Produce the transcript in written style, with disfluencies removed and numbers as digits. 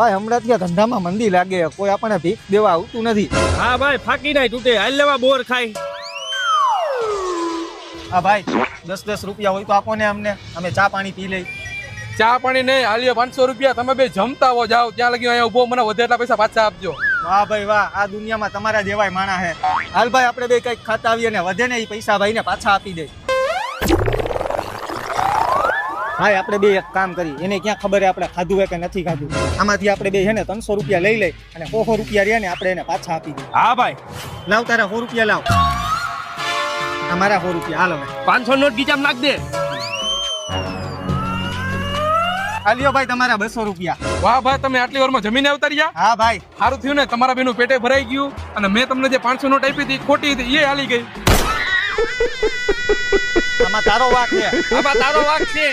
ભાઈ હમણાં ત્યાં ધંધામાં મંદી લાગે, કોઈ આપણને ભીખ દેવા આવતું નથી. હા ભાઈ ફાકી નાય તૂટે, હાલ લેવા બોર ખાય. હા ભાઈ 10-10 રૂપિયા હોય તો આપો ને અમને, અમે ચા પાણી પી લઈ. ચા પાણી નહીં, હાલ્યો 500 રૂપિયા. તમે બે જમતા હો જાઓ, ત્યાં લગી અહીંયા ઉભો, મને વધે એટલા પૈસા પાછા આપજો. વાહ ભાઈ વાહ, આ દુનિયામાં તમારા જેવાય માણા હે. હાલ ભાઈ આપણે બે કઈક ખાતા આવીએ ને વધે ને એ પૈસા ભાઈ ને પાછા આપી દે. ભાઈ આપણે બે એક કામ કરી, એને ક્યાં ખબર હે આપણે ખાધું હે કે નથી ખાધું. આમાંથી આપણે બે છે ને 300 રૂપિયા લઈ લઈ અને 100 રૂપિયા રહ્યા ને આપણે એને પાછા આપી દે. હા ભાઈ લાવ તારા 100 રૂપિયા લાવ. અમારા 100 રૂપિયા હાલ હવે 500 નોટ ગીચામ નાખ દે. હાલ્યો ભાઈ તમારા 200 રૂપિયા. વાહ ભાઈ, તમે આટલી વારમાં જમીને આવતા રહ્યા. હા ભાઈ સારું થયું ને, તમારા બેનું પેટે ભરાઈ ગયું અને મેં તમને જે 500 નોટ આપી હતી ખોટી હતી એ હાલી ગઈ. આમાં તારો વાંક છે. આમાં તારો વાંક છે.